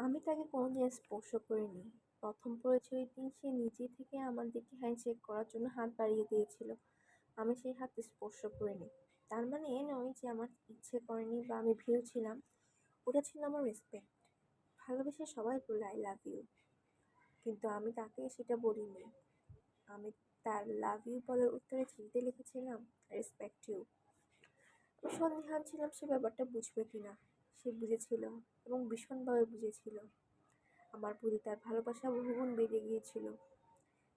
আমি তাকে কোনোদিন স্পর্শ করিনি। প্রথম পরিচয়ের দিন সে নিজে থেকে আমার দিকে হ্যান্ডশেক করার জন্য হাত বাড়িয়ে দিয়েছিল। আমি সেই হাত স্পর্শ করিনি। তার মানে এ নয় যে আমার ইচ্ছে করেনি বা আমি ভীরু ছিলাম। ওটা ছিল আমার রেসপেক্ট। ভালোবেসে সবাই বলে আই লাভ ইউ, কিন্তু আমি তাকে সেটা বলিনি। আমি তার লাভ ইউ বলার উত্তরে চিনতে লিখেছিলাম রেসপেক্ট ইউ। আমি সন্দিহান ছিলাম সে ব্যাপারটা বুঝবে কিনা। সে বুঝেছিল এবং ভীষণভাবে বুঝেছিল। আমার প্রতি তার ভালোবাসা বহুগুণ বেড়ে গিয়েছিল।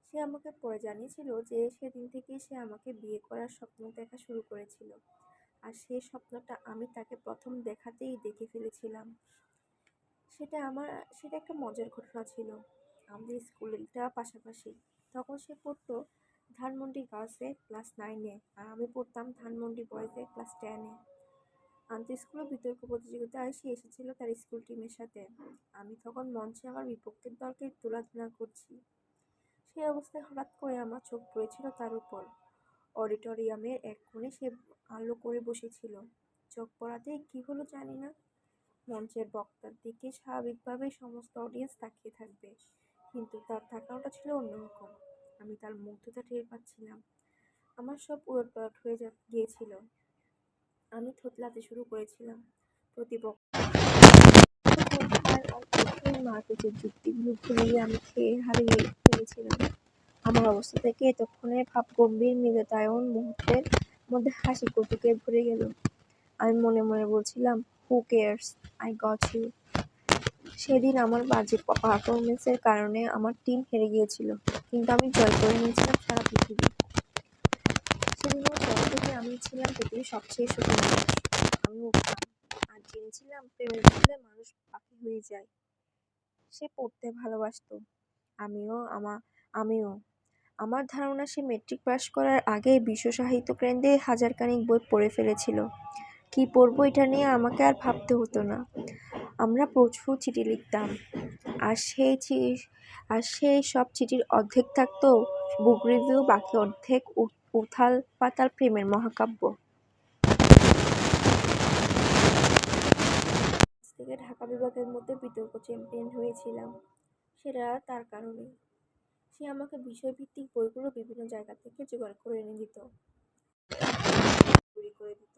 সে আমাকে পরে জানিয়েছিল যে সেদিন থেকেই সে আমাকে বিয়ে করার স্বপ্ন দেখা শুরু করেছিল। আর সেই স্বপ্নটা আমি তাকে প্রথম দেখাতেই দেখে ফেলেছিলাম। সেটা আমার সেটা একটা মজার ঘটনা ছিল। আমাদের স্কুলটা পাশাপাশি। তখন সে পড়তো ধানমন্ডি গার্লসে ক্লাস 9-এ, আর আমি পড়তাম ধানমন্ডি বয়েজে ক্লাস 10-এ। আন্তঃস্কুল বিতর্ক প্রতিযোগিতায় সে এসেছিল তার স্কুল টিমের সাথে। আমি তখন মঞ্চে আমার বিপক্ষের দলকে তুলাধনা করছি। সেই অবস্থায় হঠাৎ করে আমার চোখ পড়েছিল তার উপর। অডিটোরিয়ামের এক কোণে সে আলো করে বসেছিল। চোখ পড়াতেই কি হলো জানি না, মঞ্চের বক্তার দিকে স্বাভাবিকভাবেই সমস্ত অডিয়েন্স তাকিয়ে থাকবে, কিন্তু তার তাকানোটা ছিল অন্যরকম। আমি তার মুগ্ধতা টের পাচ্ছিলাম। আমার সব উলটপালট হয়ে গিয়েছিল। আমি থতলাতে শুরু করেছিলাম। প্রতিপক্ষের আর কঠিন মারপিটের যুক্তিগুলো ভুলিয়ে আমি খেয়ে হারিয়ে ফেলেছিলাম। আমার অবস্থা থেকে এতক্ষণের ভাবগম্ভীর মিলতায়ন মুহূর্তের মধ্যে হাসি কৌতুকে ভরে গেল। আমি মনে মনে বলছিলাম, who cares, I got you. সেদিন আমার বাজে পারফরমেন্সের কারণে আমার টিম হেরে গিয়েছিল, কিন্তু আমি জয় করে নিয়েছিলাম সারা পৃথিবী। সেদিনের পর থেকে আমি ছিলাম পৃথিবীর সবচেয়ে সুখী মানুষ। আমি উঠতাম আর জেনেছিলাম প্রেমের বদলে মানুষ পাখি হয়ে যায়। সে পড়তে ভালোবাসতো, আমিও। আমার ধারণা সে মেট্রিক পাস করার আগেই বিশ্ব সাহিত্য কেন্দ্রে হাজারখানেক বই পড়ে ফেলেছিল। কি পড়বো এটা নিয়ে আমাকে আর ভাবতে হতো না। আমরা প্রচুর চিঠি লিখতাম, আর সেই সব চিঠির অর্ধেক থাকতো বুক রিভিউ, বাকি অর্ধেক উথাল পাতাল প্রেমের মহাকাব্য। থেকে ঢাকা বিভাগের মধ্যে বিতর্ক চ্যাম্পিয়ন হয়েছিলাম। সেটা তার কারণে। সে আমাকে বিষয়ভিত্তিক বইগুলো বিভিন্ন জায়গা থেকে জোগাড় করে এনে দিত, তৈরি করে দিত।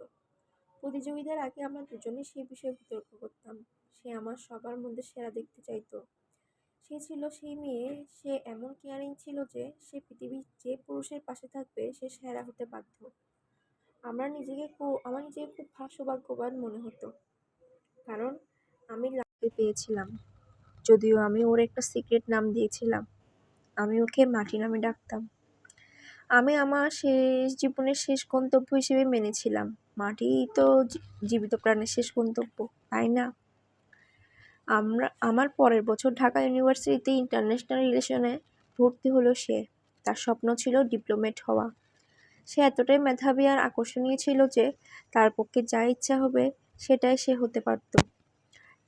প্রতিযোগিতার আগে আমরা দুজনে সেই বিষয়ে বিতর্ক করতাম। সে আমার সবার মধ্যে সেরা দেখতে চাইতো। সে ছিল সেই মেয়ে, সে এমন কেয়ারিং ছিল যে সে পৃথিবীর যে পুরুষের পাশে থাকবে সে সেরা হতে বাধ্য। আমার নিজেকে খুব সৌভাগ্যবান মনে হতো, কারণ আমি লাকি পেয়েছিলাম। যদিও আমি ওর একটা সিক্রেট নাম দিয়েছিলাম। আমি ওকে মাটি নামে ডাকতাম। আমি আমার জীবনের শেষ গন্তব্য হিসেবে মেনেছিলাম। মাটিই তো জীবিত প্রাণের শেষ গন্তব্য, তাই না? আমার পরের বছর ঢাকা ইউনিভার্সিটিতে ইন্টারন্যাশনাল রিলেশনে ভর্তি হলো সে। তার স্বপ্ন ছিল ডিপ্লোমেট হওয়া। সে এতটাই মেধাবী আর আকর্ষণীয় ছিল যে তার পক্ষে যা ইচ্ছা হবে সেটাই সে হতে পারত।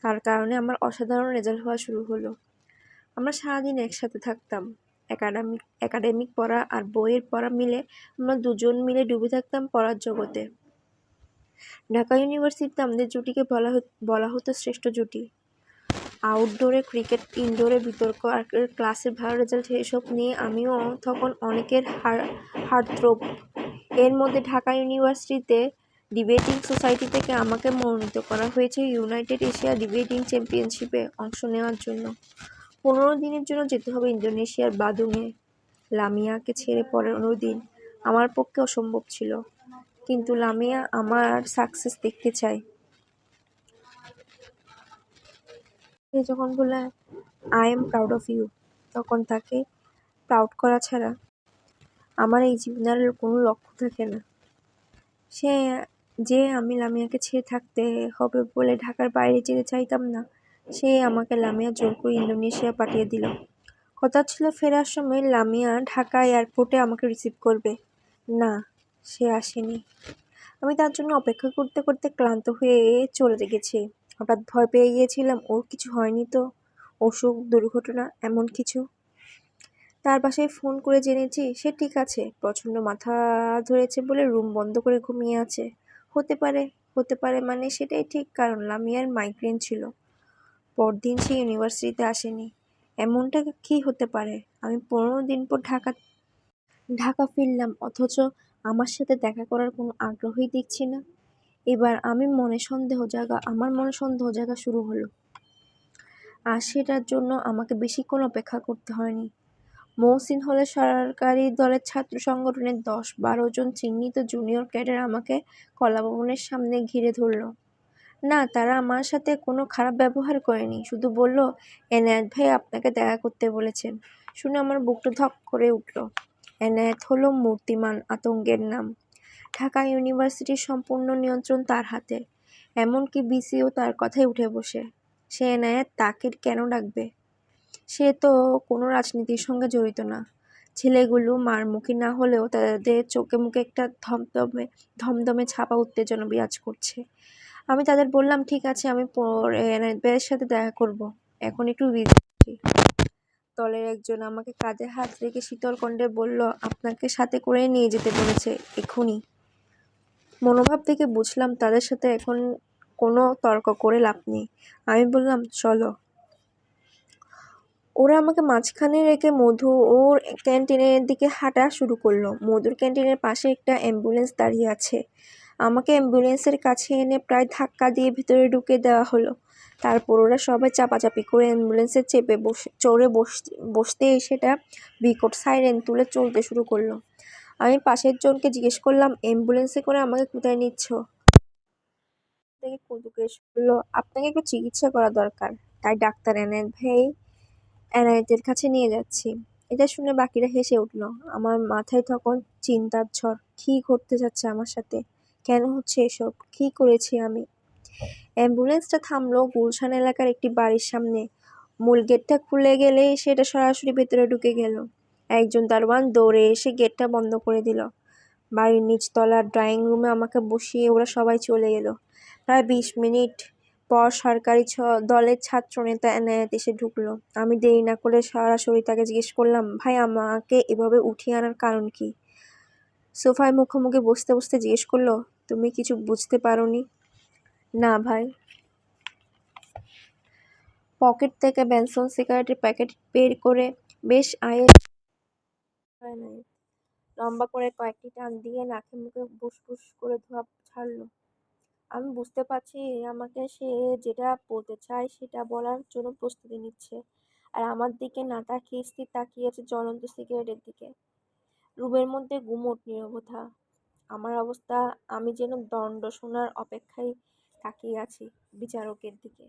তার কারণে আমার অসাধারণ রেজাল্ট হওয়া শুরু হলো। আমরা সারাদিন একসাথে থাকতাম। একাডেমিক পড়া আর বইয়ের পড়া মিলে আমরা দুজন মিলে ডুবে থাকতাম পড়ার জগতে। ঢাকা ইউনিভার্সিটিতে আমাদের জুটিকে বলা হতো শ্রেষ্ঠ জুটি। আউটডোরে ক্রিকেট, ইনডোরে বিতর্ক আর ক্লাসের ভালো রেজাল্ট, এসব নিয়ে আমিও তখন অনেকের হার্টথ্রোব। এর মধ্যে ঢাকা ইউনিভার্সিটিতে ডিবেটিং সোসাইটি থেকে আমাকে মনোনীত করা হয়েছে ইউনাইটেড এশিয়া ডিবেটিং চ্যাম্পিয়নশিপে অংশ নেওয়ার জন্য। 15 দিনের জন্য যেতে হবে ইন্দোনেশিয়ার বাদুঙে। লামিয়াকে ছেড়ে 15 দিন আমার পক্ষে অসম্ভব ছিল, কিন্তু লামিয়া আমার সাকসেস দেখতে চায়। সে যখন বলে I am proud of you, তখন তাকে প্রাউড করা ছাড়া আমার এই জীবনের কোনো লক্ষ্য থাকে না। আমি লামিয়াকে ছেড়ে থাকতে হবে বলে ঢাকার বাইরে যেতে চাইতাম না, সে আমাকে লামিয়া জোর করে ইন্দোনেশিয়া পাঠিয়ে দিল। কথা ছিল ফেরার সময় লামিয়া ঢাকা এয়ারপোর্টে আমাকে রিসিভ করবে। না, সে আসেনি। আমি তার জন্য অপেক্ষা করতে করতে ক্লান্ত হয়ে চলে গেছি। হঠাৎ ভয় পেয়ে গিয়েছিলাম ওর কিছু হয়নি তো, অসুখ, দুর্ঘটনা এমন কিছু। তার বাসায় ফোন করে জেনেছি সে ঠিক আছে, প্রচণ্ড মাথা ধরেছে বলে রুম বন্ধ করে ঘুমিয়ে আছে। হতে পারে মানে সেটাই ঠিক, কারণ লামিয়ার মাইগ্রেন ছিল। পরদিন সে ইউনিভার্সিটিতে আসেনি। এমনটা কি হতে পারে? আমি 15 দিন পর ঢাকা ফিরলাম, অথচ আমার সাথে দেখা করার কোনো আগ্রহই দেখছি না। এবার আমার মনে সন্দেহ জাগা শুরু হলো। আর সেটার জন্য আমাকে বেশিক্ষণ অপেক্ষা করতে হয়নি। মহসিন হলের সরকারি দলের ছাত্র সংগঠনের 10-12 জন চিহ্নিত জুনিয়র ক্যাডার আমাকে কলাভবনের সামনে ঘিরে ধরল। না, তারা আমার সাথে কোনো খারাপ ব্যবহার করেনি, শুধু বলল, এনায়েত ভাই আপনাকে দেখা করতে বলেছেন। শুনে আমার বুকটা ধক করে উঠল। এনায়েত হলো মূর্তিমান আতঙ্কের নাম। ঢাকা ইউনিভার্সিটির সম্পূর্ণ নিয়ন্ত্রণ তার হাতে। এমনকি বিসিও তার কথায় উঠে বসে। সে এনায়েত, তাকে কেন ডাকবে? সে তো কোনো রাজনীতির সঙ্গে জড়িত না। ছেলেগুলো মারমুখী না হলেও তাদের চোখে মুখে একটা ধমধমে ছাপা উত্তেজনা বিরাজ করছে। আমি তাদের বললাম, ঠিক আছে, আমি পরে এনায়েত ভাইয়ের সাথে দেখা করব, এখন একটু বিজি আছি। দলের একজন আমাকে কাঁধে হাত রেখে শীতল কণ্ঠে বলল, আপনাকে সাথে করে নিয়ে যেতে বলেছে এখনই। মনোভাব থেকে বুঝলাম তাদের সাথে এখন কোনো তর্ক করে লাভ নেই। আমি বললাম, চলো। ওরা আমাকে মাঝখানে রেখে মধু ওর ক্যান্টিনের দিকে হাঁটা শুরু করলো। মধুর ক্যান্টিনের পাশে একটা অ্যাম্বুলেন্স দাঁড়িয়ে আছে। আমাকে অ্যাম্বুলেন্সের কাছে এনে প্রায় ধাক্কা দিয়ে ভিতরে ঢুকে দেওয়া হলো। তারপর ওরা সবাই চাপাচাপি করে অ্যাম্বুলেন্সে চড়ে বসতেই সেটা বিকট সাইরেন তুলে চলতে শুরু করলো। আমি পাশের জনকে জিজ্ঞেস করলাম, অ্যাম্বুলেন্সে করে আমাকে কোথায় নিচ্ছ? থেকে জিজ্ঞেস করলো, আপনাকে একটু চিকিৎসা করা দরকার, তাই ডাক্তার এনায়েতের কাছে নিয়ে যাচ্ছি। এটা শুনে বাকিরা হেসে উঠল। আমার মাথায় তখন চিন্তার ঝড়। কি ঘটতে যাচ্ছে আমার সাথে? কেন হচ্ছে এসব? কি করেছি আমি? অ্যাম্বুলেন্সটা থামলো গুলশান এলাকার একটি বাড়ির সামনে। মূল গেটটা খুলে গেলে সেটা সরাসরি ভেতরে ঢুকে গেল। একজন দারোয়ান দৌড়ে এসে গেটটা বন্ধ করে দিল। বাড়ির নিচতলার ড্রয়িং রুমে আমাকে বসিয়ে ওরা সবাই চলে গেল। প্রায় 20 মিনিট পর সরকারি দলের ছাত্রনেতা এনায়েত এসে ঢুকলো। আমি দেরি না করে সরাসরি তাকে জিজ্ঞেস করলাম, ভাই, আমাকে এভাবে উঠিয়ে আনার কারণ কি? সোফায় মুখোমুখি বসতে বসতে জিজ্ঞেস করলো, তুমি কিছু বুঝতে পারোনি? না ভাই। পকেট থেকে বেনসন সিগারেটের প্যাকেট বের করে বেশ লম্বা করে কয়েকটি টান দিয়ে নাকে মুখে ফুসফুস করে ধোঁয়া ছাড়লো। আমি বুঝতে পারছি আমাকে সে যেটা বলতে চায় সেটা বলার জন্য প্রস্তুতি নিচ্ছে, আর আমার দিকে না তাকিয়ে স্থির তাকিয়ে আছে জ্বলন্ত সিগারেটের দিকে। রুমের মধ্যে গুমোট নীরবতা। আমার অবস্থা, আমি যেন দণ্ড শোনার অপেক্ষায় তাকিয়ে আছি বিচারকের দিকে।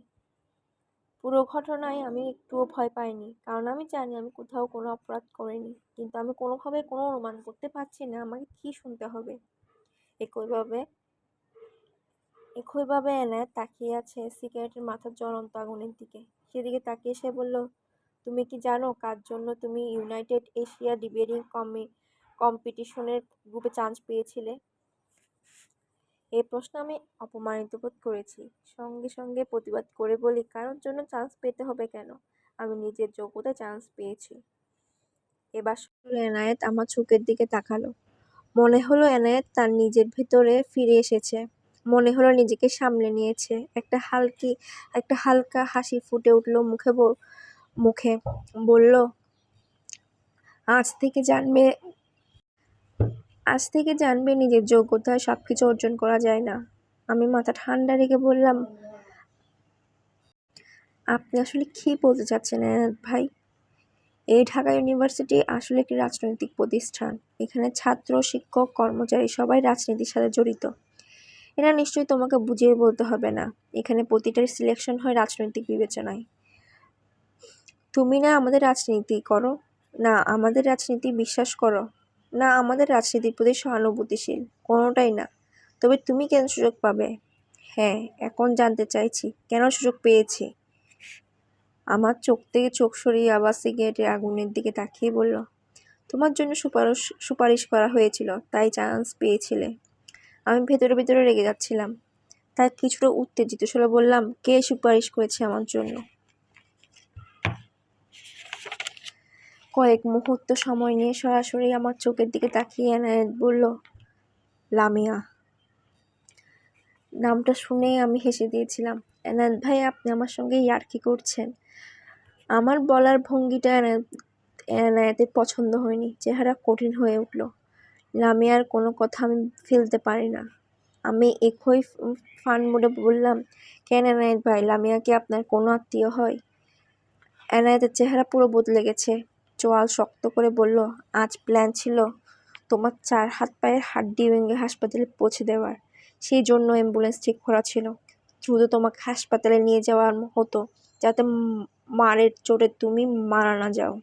পুরো ঘটনায় আমি একটুও ভয় পাইনি, কারণ আমি জানি আমি কোথাও কোনো অপরাধ করিনি। কিন্তু আমি কোনোভাবে কোনো অনুমান করতে পারছি না আমাকে কি শুনতে হবে। একইভাবে এনায়েত তাকিয়ে আছে সিগারেটের মাথার জ্বলন্ত আগুনের দিকে। সেদিকে তাকিয়ে সে বলল, তুমি কি জানো কার জন্য তুমি ইউনাইটেড এশিয়া ডিবেটিং কম্পিটিশনের গ্রুপে চান্স পেয়েছিলে? এই প্রশ্ন আমি অপমানিত বোধ করেছি। সঙ্গে সঙ্গে প্রতিবাদ করে বলি, কারোর জন্য চান্স পেতে হবে কেন? আমি নিজের যোগ্যতায় চান্স পেয়েছি। এবার এনায়েত আমার চোখের দিকে তাকালো। মনে হলো এনায়েত তার নিজের ভেতরে ফিরে এসেছে। মনে হলো নিজেকে সামলে নিয়েছে। একটা হালকা হাসি ফুটে উঠল মুখে। বলল, আজ থেকে জানবে নিজের যোগ্যতায় সবকিছু অর্জন করা যায় না। আমি মাথা ঠান্ডা রেখে বললাম, আপনি আসলে কি বলতে চাচ্ছেন এনায়েত ভাই? এই ঢাকা ইউনিভার্সিটি আসলে একটি রাজনৈতিক প্রতিষ্ঠান। এখানে ছাত্র, শিক্ষক, কর্মচারী সবাই রাজনীতির সাথে জড়িত। এটা নিশ্চয়ই তোমাকে বুঝিয়ে বলতে হবে না। এখানে প্রতিটার সিলেকশন হয় রাজনৈতিক বিবেচনায়। তুমি না আমাদের রাজনীতি করো, না আমাদের রাজনীতি বিশ্বাস করো, না আমাদের রাজনীতির প্রতি সহানুভূতিশীল, কোনোটাই না। তবে তুমি কেন সুযোগ পাবে? হ্যাঁ, এখন জানতে চাইছি কেন সুযোগ পেয়েছি। আমার চোখ থেকে চোখ সরিয়ে আবার সিগারেটের আগুনের দিকে তাকিয়ে বলল, তোমার জন্য সুপারিশ করা হয়েছিল, তাই চান্স পেয়েছিলে। আমি ভেতরে ভেতরে রেগে যাচ্ছিলাম, তাই কিছুটা উত্তেজিত স্বরে বললাম, কে সুপারিশ করেছে আমার জন্য? কয়েক মুহূর্ত সময় নিয়ে সরাসরি আমার চোখের দিকে তাকিয়ে এনায়েত বলল, লামিয়া। নামটা শুনেই আমি হেসে দিয়েছিলাম। এনায়েত ভাই, আপনি আমার সঙ্গে ইয়ার্কি করছেন? আমার বলার ভঙ্গিটা এনায়েতের পছন্দ হয়নি। চেহারা কঠিন হয়ে উঠল। লামিয়ার কোনো কথা আমি ফেলতে পারি না। আমি একই ফান মুডে বললাম, কেন এনায়েত ভাই, লামিয়া কি আপনার কোনো আত্মীয় হয়? এনায়েতের চেহারা পুরো বদলে গেছে। চোয়াল শক্ত করে বলল, আজ প্ল্যান ছিল তোমার 4 হাত পায়ের হাড্ডি ভেঙে হাসপাতালে পৌঁছে দেওয়ার। সেই জন্য অ্যাম্বুলেন্স ঠিক করা ছিল। দ্রুত তোমাকে হাসপাতালে নিয়ে যাওয়া হতো, যাতে মারের চোটে তুমি মারা না যাও।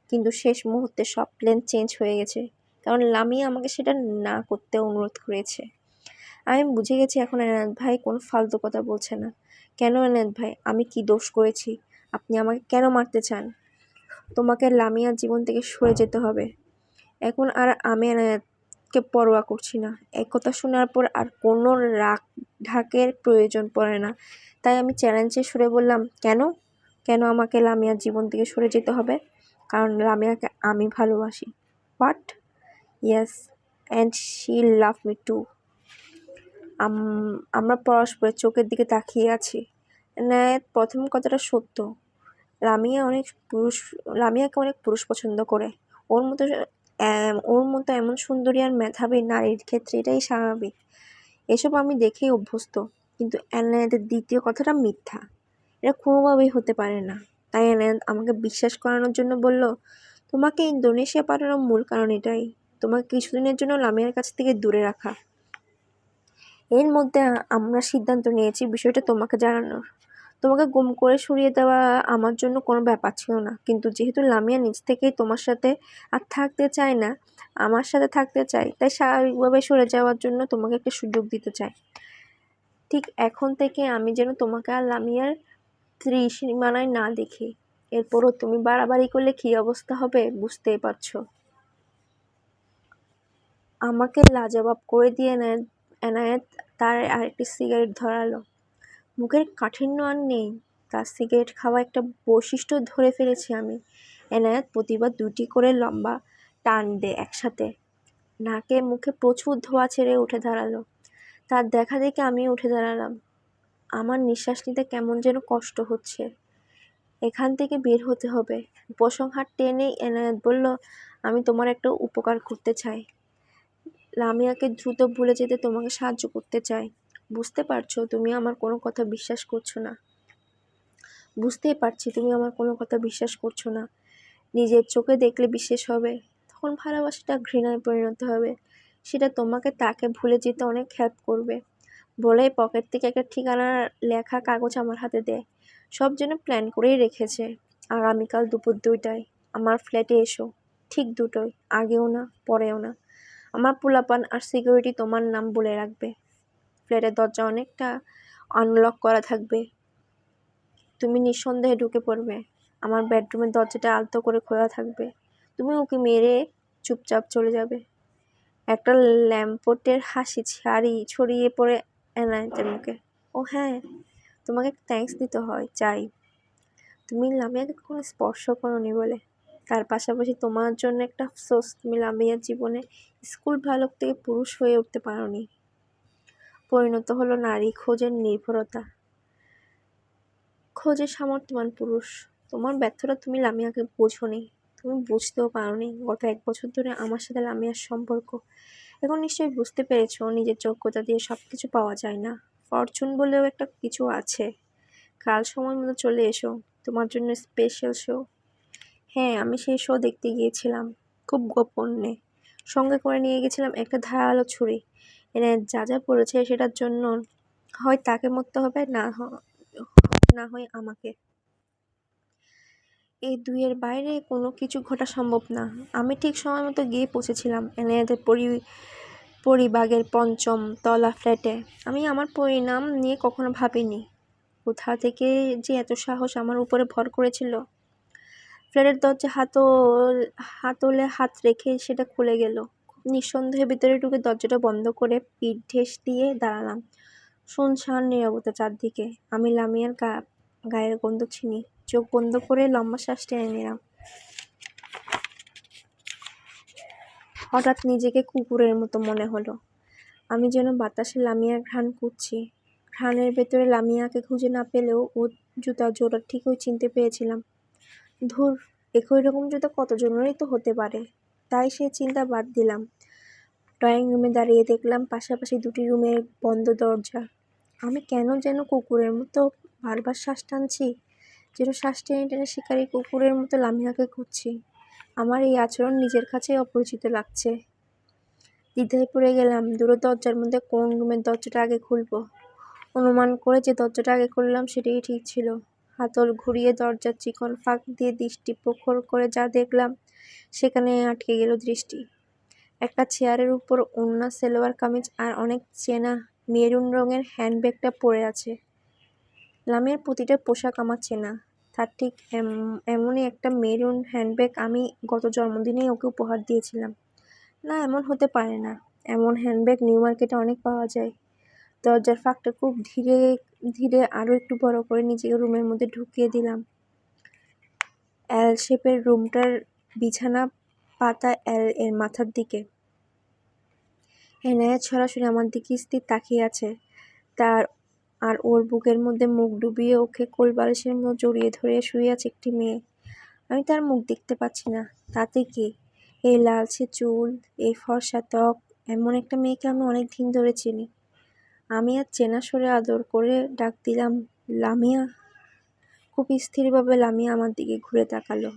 কিন্তু শেষ মুহূর্তে সব প্ল্যান চেঞ্জ হয়ে গেছে, কারণ লামিয়া আমাকে সেটা না করতে অনুরোধ করেছে। আমি বুঝে গেছি এখন এনায়েত ভাই কোনো ফালতু কথা বলছে না। কেন এনায়েত ভাই, আমি কি দোষ করেছি? আপনি আমাকে কেন মারতে চান? তোমাকে লামিয়ার জীবন থেকে সরে যেতে হবে। এখন আর আমি এনায়েতকে পরোয়া করছি না। এই কথা শোনার পর আর কোনো রাগ ঢাকের প্রয়োজন পড়ে না। তাই আমি চ্যালেঞ্জের সুরে বললাম, কেন? কেন আমাকে লামিয়ার জীবন থেকে সরে যেতে হবে? কারণ লামিয়াকে আমি ভালোবাসি। What? Yes, and she love me two. আমরা পরস্পরের চোখের দিকে তাকিয়ে আছি। এনায়েত, প্রথম কথাটা সত্য। লামিয়াকে অনেক পুরুষ পছন্দ করে। ওর মতো এমন সুন্দরী আর মেধাবী নারীর ক্ষেত্রে এটাই স্বাভাবিক। এসব আমি দেখেই অভ্যস্ত। কিন্তু এনায়েতের দ্বিতীয় কথাটা মিথ্যা। এটা কোনোভাবেই হতে পারে না। তাই এনায়েত আমাকে বিশ্বাস করানোর জন্য বলল, তোমাকে ইন্দোনেশিয়া পাঠানোর মূল কারণ এটাই, তোমাকে কিছুদিনের জন্য লামিয়ার কাছ থেকে দূরে রাখা। এর মধ্যে আমরা সিদ্ধান্ত নিয়েছি বিষয়টা তোমাকে জানানোর। তোমাকে গুম করে সরিয়ে দেওয়া আমার জন্য কোনো ব্যাপার ছিল না। কিন্তু যেহেতু লামিয়া নিজ থেকেই তোমার সাথে আর থাকতে চায় না, আমার সাথে থাকতে চায়, তাই স্বাভাবিকভাবে সরে যাওয়ার জন্য তোমাকে একটা সুযোগ দিতে চাই। ঠিক এখন থেকে আমি যেন তোমাকে আর লামিয়ার ত্রিসীমানায় না দেখি। এরপরও তুমি বাড়াবাড়ি করলে কী অবস্থা হবে বুঝতেই পারছো। আমাকে লাজবাব করে দিয়ে এনায়েত তার আরেকটি সিগারেট ধরালো। মুখের কাঠিন্য আর নেই। তার সিগারেট খাওয়া একটা বৈশিষ্ট্য ধরে ফেলেছি আমি। এনায়েত প্রতিবার 2টি করে লম্বা টান দেয় একসাথে। নাকে মুখে প্রচুর ধোঁয়া ছেড়ে উঠে দাঁড়ালো। তার দেখা দেখে আমি উঠে দাঁড়ালাম। আমার নিঃশ্বাস নিতে কেমন যেন কষ্ট হচ্ছে। এখান থেকে বের হতে হবে। উপসংহার টেনেই এনায়েত বলল, আমি তোমার একটা উপকার করতে চাই। লামিয়াকে দ্রুত ভুলে যেতে তোমাকে সাহায্য করতে চাই। বুঝতে পারছো তুমি আমার কোনো কথা বিশ্বাস করছো না। বুঝতেই পারছি তুমি আমার কোনো কথা বিশ্বাস করছো না। নিজের চোখে দেখলে বিশ্বাস হবে, তখন ভালোবাসাটা ঘৃণায় পরিণত হবে। সেটা তোমাকে তাকে ভুলে যেতে অনেক হেল্প করবে। বলেই পকেট থেকে একটা ঠিকানার লেখা কাগজ আমার হাতে দেয়। সব যেন প্ল্যান করেই রেখেছে। আগামীকাল দুপুর 2টায় আমার ফ্ল্যাটে এসো। ঠিক 2টোয়, আগেও না পরেও না। আমার পোলাপান আর সিকিউরিটি তোমার নাম বলে রাখবে। ফ্ল্যাটের দরজা অনেকটা আনলক করা থাকবে। তুমি নিঃসন্দেহে ঢুকে পড়বে। আমার বেডরুমের দরজাটা আলতো করে খোলা থাকবে। তুমি ওকে মেরে চুপচাপ চলে যাবে। একটা ল্যাম্পপোস্টের হাসি ছড়িয়ে পড়ে এনায়েতের মুখে। ও হ্যাঁ, তোমাকে থ্যাঙ্কস দিতে হয় চাই। তুমি লামিয়াকে কখনো স্পর্শ করোনি বলে। তার পাশাপাশি তোমার জন্য একটা আফসোস, তুমি লামিয়ার জীবনে স্কুল বালক থেকে পুরুষ হয়ে উঠতে পারোনি। পরিণত হলো নারী খোঁজের নির্ভরতা, খোঁজে সামর্থ্যবান পুরুষ। তোমার ব্যর্থতা তুমি লামিয়াকে বোঝোনি। তুমি বুঝতেও পারোনি গত 1 বছর ধরে আমার সাথে লামিয়ার সম্পর্ক। এখন নিশ্চয়ই বুঝতে পেরেছো নিজের যোগ্যতা দিয়ে সব কিছু পাওয়া যায় না। ফরচুন বলেও একটা কিছু আছে। কাল সময় মতো চলে এসো, তোমার জন্য স্পেশাল শো। হ্যাঁ, আমি সেই শো দেখতে গিয়েছিলাম, খুব গোপনে। সঙ্গে করে নিয়ে গেছিলাম একটা ধারালো ছুরি। এনে যা যা বলেছে সেটার জন্য হয় তাকে মরতে হবে, না হয় আমাকে। এই দুইয়ের বাইরে কোনো কিছু ঘটা সম্ভব না। আমি ঠিক সময় মতো গিয়ে পৌঁছেছিলাম এনায়েতের পরিবাগের 5ম তলা ফ্ল্যাটে। আমি আমার পরিণাম নিয়ে কখনো ভাবিনি। কোথা থেকে যে এত সাহস আমার উপরে ভর করেছিল। ফ্ল্যাটের দরজা হাতলে হাত রেখে সেটা খুলে গেল। নিঃসন্দেহে ভিতরে ঢুকে দরজাটা বন্ধ করে পিঠ ঠেস দিয়ে দাঁড়ালাম। শুনশান নীরবতা চারদিকে। আমি লামিয়ার গায়ের গন্ধ চিনি। চোখ বন্ধ করে লম্বা শ্বাস টেনে নিলাম। হঠাৎ নিজেকে কুকুরের মতো মনে হলো। আমি যেন বাতাসে লামিয়ার ঘ্রাণ করছি। ঘ্রাণের ভেতরে লামিয়াকে খুঁজে না পেলেও ওর জুতার জোড়া ঠিকই চিনতে পেরেছিলাম। ধুর, একই রকম জুতা কতজনেরই তো হতে পারে। তাই সে চিন্তা বাদ দিলাম। ড্রয়িং রুমে দাঁড়িয়ে দেখলাম পাশাপাশি দুটি রুমের বন্ধ দরজা। আমি কেন যেন কুকুরের মতো বারবার শ্বাস টানছি, যেন শ্বাস টেনে টেনে শিকারি কুকুরের মতো লামিয়াকে খুঁজছি। আমার এই আচরণ নিজের কাছেই অপরিচিত লাগছে। দ্বিধায় পড়ে গেলাম দুটো দরজার মধ্যে কোন রুমের দরজাটা আগে খুলবো। অনুমান করে যে দরজাটা আগে খুললাম সেটাই ঠিক ছিল। হাতল ঘুরিয়ে দরজার চিকন ফাঁক দিয়ে দৃষ্টি প্রখর করে যা দেখলাম সেখানে আটকে গেল দৃষ্টি। একটা চেয়ারের উপর ওড়না, সালোয়ার কামিজ আর অনেক চেনা মেরুন রঙের হ্যান্ডব্যাগটা পড়ে আছে। লামিয়ার প্রতিটা পোশাক আমার চেনা। তার ঠিক এমনই একটা মেরুন হ্যান্ডব্যাগ আমি গত জন্মদিনেই ওকে উপহার দিয়েছিলাম। না, এমন হতে পারে না। এমন হ্যান্ডব্যাগ নিউ মার্কেটে অনেক পাওয়া যায়। দরজার ফাঁকটা খুব ধীরে ধীরে আরও একটু বড় করে নিজেকে রুমের মধ্যে ঢুকিয়ে দিলাম। এল শেপের রুমটার বিছানা পাতা এল এর মাথার দিকে। এনায়েত সরাসরি আমার দিকে স্থির তাকিয়ে আছে। আর ওর বুকের মধ্যে মুখ ডুবিয়ে ওকে কোলবালিশের মতো জড়িয়ে ধরে শুয়ে আছে একটি মেয়ে। আমি তার মুখ দেখতে পাচ্ছি না, তাতে কি? এই লালচে চুল, এই ফর্সা ত্বক, এমন একটা মেয়েকে আমি অনেক দিন ধরে চিনি। আমি আর চেনা স্বরে আদর করে ডাক দিলাম, লামিয়া। খুব স্থিরভাবে লামিয়া আমার দিকে ঘুরে তাকালো।